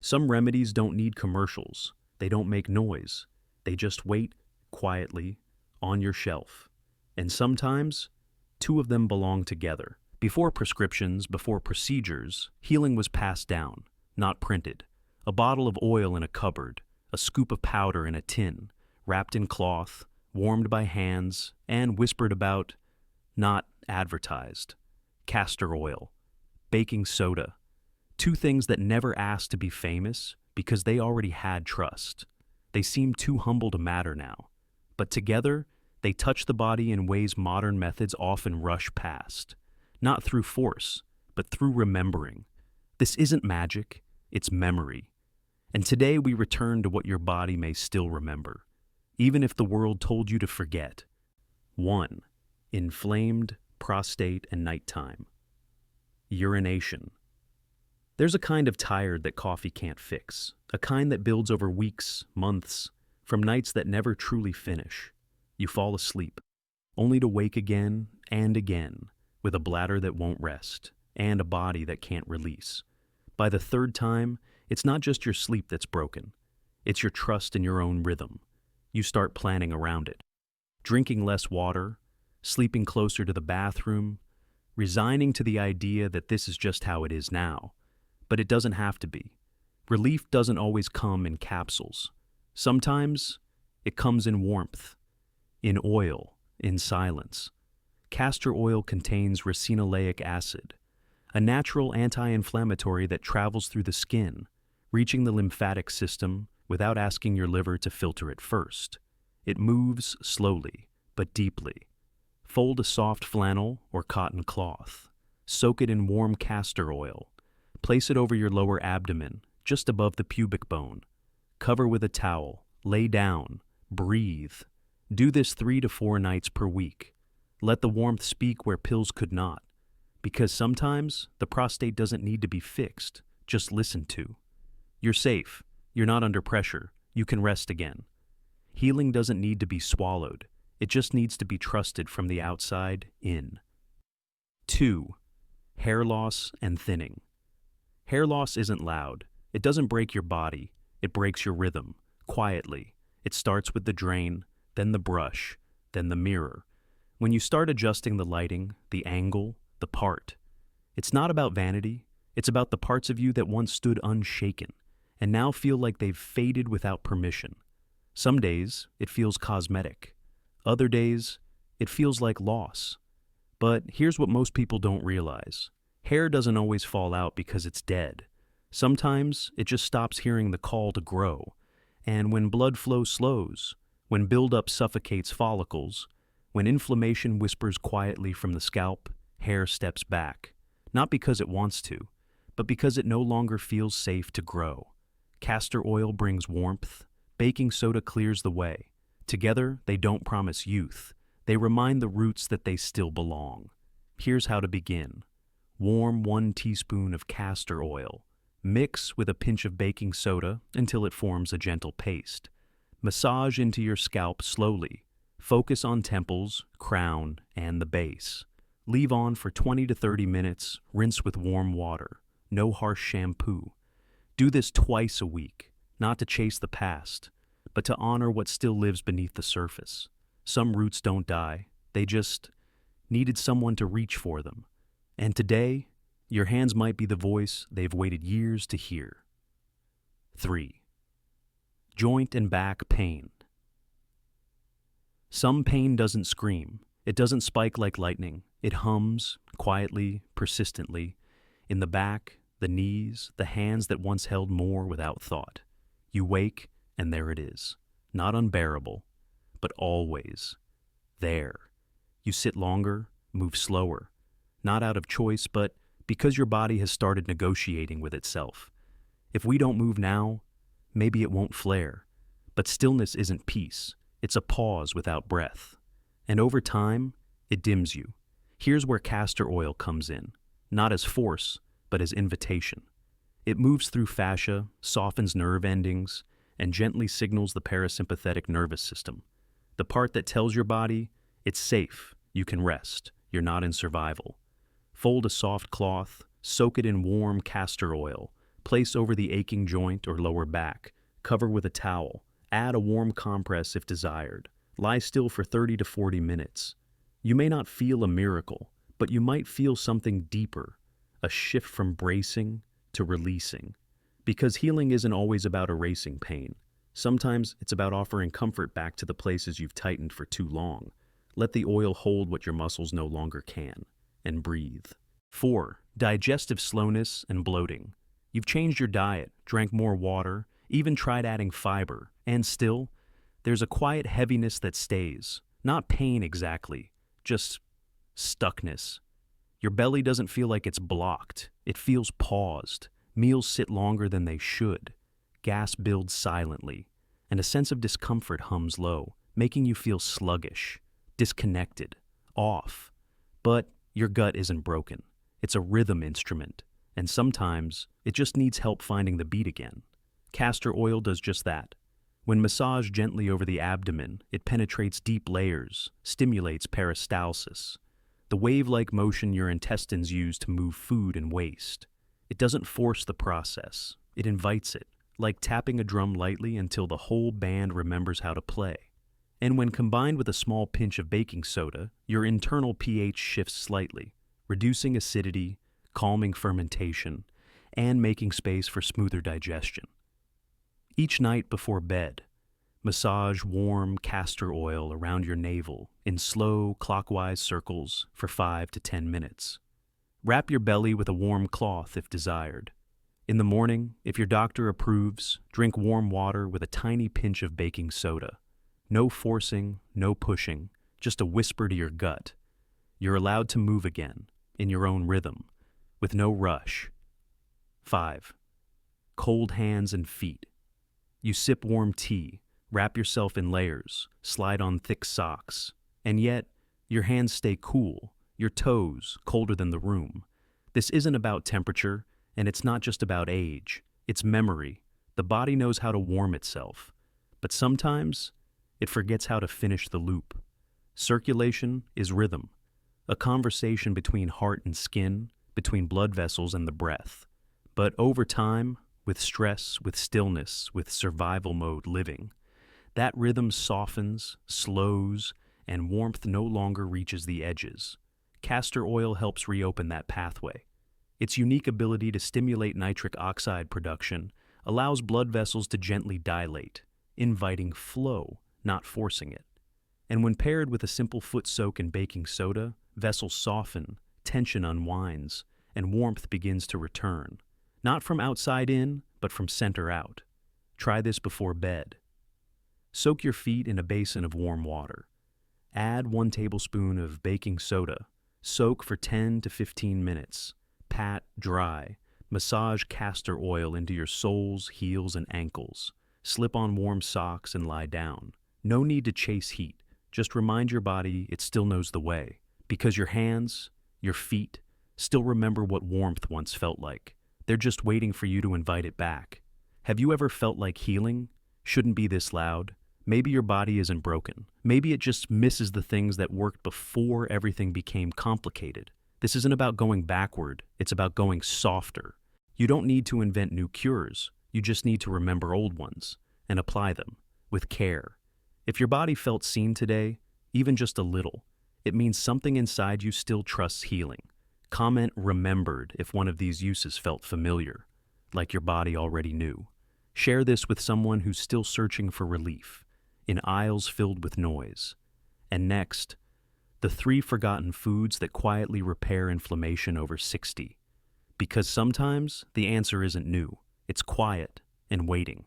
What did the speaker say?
Some remedies don't need commercials. They don't make noise. They just wait quietly on your shelf. And sometimes, two of them belong together. Before prescriptions, before procedures, healing was passed down, not printed. A bottle of oil in a cupboard, a scoop of powder in a tin, wrapped in cloth, warmed by hands, and whispered about, not advertised. Castor oil, baking soda, two things that never asked to be famous because they already had trust. They seem too humble to matter now, but together, they touch the body in ways modern methods often rush past. Not through force, but through remembering. This isn't magic, it's memory. And today we return to what your body may still remember, even if the world told you to forget. 1. Inflamed prostate and nighttime. Urination. There's a kind of tired that coffee can't fix, a kind that builds over weeks, months, from nights that never truly finish. You fall asleep, only to wake again and again, with a bladder that won't rest, and a body that can't release. By the third time, it's not just your sleep that's broken. It's your trust in your own rhythm. You start planning around it. Drinking less water, sleeping closer to the bathroom, resigning to the idea that this is just how it is now. But it doesn't have to be. Relief doesn't always come in capsules. Sometimes it comes in warmth, in oil, in silence. Castor oil contains racinoleic acid, a natural anti-inflammatory that travels through the skin, reaching the lymphatic system without asking your liver to filter it first. It moves slowly, but deeply. Fold a soft flannel or cotton cloth. Soak it in warm castor oil. Place it over your lower abdomen, just above the pubic bone. Cover with a towel. Lay down. Breathe. Do this 3 to 4 nights per week. Let the warmth speak where pills could not. Because sometimes the prostate doesn't need to be fixed, just listened to. You're safe. You're not under pressure. You can rest again. Healing doesn't need to be swallowed. It just needs to be trusted from the outside in. 2. Hair loss and thinning. Hair loss isn't loud. It doesn't break your body. It breaks your rhythm, quietly. It starts with the drain, then the brush, then the mirror. When you start adjusting the lighting, the angle, the part, it's not about vanity. It's about the parts of you that once stood unshaken and now feel like they've faded without permission. Some days, it feels cosmetic. Other days, it feels like loss. But here's what most people don't realize. Hair doesn't always fall out because it's dead. Sometimes it just stops hearing the call to grow. And when blood flow slows, when buildup suffocates follicles, when inflammation whispers quietly from the scalp, hair steps back. Not because it wants to, but because it no longer feels safe to grow. Castor oil brings warmth. Baking soda clears the way. Together, they don't promise youth. They remind the roots that they still belong. Here's how to begin. Warm 1 teaspoon of castor oil. Mix with a pinch of baking soda until it forms a gentle paste. Massage into your scalp slowly. Focus on temples, crown, and the base. Leave on for 20 to 30 minutes. Rinse with warm water. No harsh shampoo. Do this twice a week, not to chase the past, but to honor what still lives beneath the surface. Some roots don't die. They just needed someone to reach for them. And today, your hands might be the voice they've waited years to hear. 3. Joint and back pain. Some pain doesn't scream. It doesn't spike like lightning. It hums, quietly, persistently, in the back, the knees, the hands that once held more without thought. You wake, and there it is. Not unbearable, but always there. You sit longer, move slower, not out of choice, but because your body has started negotiating with itself. If we don't move now, maybe it won't flare. But stillness isn't peace. It's a pause without breath. And over time, it dims you. Here's where castor oil comes in, not as force, but as invitation. It moves through fascia, softens nerve endings, and gently signals the parasympathetic nervous system, the part that tells your body, it's safe, you can rest, you're not in survival. Fold a soft cloth, soak it in warm castor oil, Place over the aching joint or lower back. Cover with a towel. Add a warm compress if desired. Lie still for 30 to 40 minutes. You may not feel a miracle, but you might feel something deeper, a shift from bracing to releasing. Because healing isn't always about erasing pain. Sometimes it's about offering comfort back to the places you've tightened for too long. Let the oil hold what your muscles no longer can, and breathe. 4. Digestive slowness and bloating. You've changed your diet, drank more water, even tried adding fiber, and still, there's a quiet heaviness that stays. Not pain exactly, just stuckness. Your belly doesn't feel like it's blocked. It feels paused. Meals sit longer than they should. Gas builds silently, and a sense of discomfort hums low, making you feel sluggish, disconnected, off. But your gut isn't broken. It's a rhythm instrument, and sometimes it just needs help finding the beat again. Castor oil does just that. When massaged gently over the abdomen, it penetrates deep layers, stimulates peristalsis, the wave-like motion your intestines use to move food and waste. It doesn't force the process. It invites it, like tapping a drum lightly until the whole band remembers how to play. And when combined with a small pinch of baking soda, your internal pH shifts slightly, reducing acidity, calming fermentation, and making space for smoother digestion. Each night before bed, massage warm castor oil around your navel in slow, clockwise circles for 5 to 10 minutes. Wrap your belly with a warm cloth if desired. In the morning, if your doctor approves, drink warm water with a tiny pinch of baking soda. No forcing, no pushing, just a whisper to your gut. You're allowed to move again, in your own rhythm, with no rush. 5. Cold hands and feet. You sip warm tea, wrap yourself in layers, slide on thick socks, and yet your hands stay cool, your toes colder than the room. This isn't about temperature, and it's not just about age. It's memory. The body knows how to warm itself, but sometimes it forgets how to finish the loop. Circulation is rhythm, a conversation between heart and skin, between blood vessels and the breath. But over time, with stress, with stillness, with survival mode living, that rhythm softens, slows, and warmth no longer reaches the edges. Castor oil helps reopen that pathway. Its unique ability to stimulate nitric oxide production allows blood vessels to gently dilate, inviting flow, not forcing it. And when paired with a simple foot soak in baking soda, vessels soften, tension unwinds, and warmth begins to return. Not from outside in, but from center out. Try this before bed. Soak your feet in a basin of warm water. Add 1 tablespoon of baking soda. Soak for 10 to 15 minutes. Pat dry. Massage castor oil into your soles, heels, and ankles. Slip on warm socks and lie down. No need to chase heat. Just remind your body it still knows the way. Because your hands, your feet, still remember what warmth once felt like. They're just waiting for you to invite it back. Have you ever felt like healing shouldn't be this loud? Maybe your body isn't broken. Maybe it just misses the things that worked before everything became complicated. This isn't about going backward. It's about going softer. You don't need to invent new cures. You just need to remember old ones and apply them with care. If your body felt seen today, even just a little, it means something inside you still trusts healing. Comment remembered if one of these uses felt familiar, like your body already knew. Share this with someone who's still searching for relief, in aisles filled with noise. And next, the 3 forgotten foods that quietly repair inflammation over 60. Because sometimes the answer isn't new, it's quiet and waiting.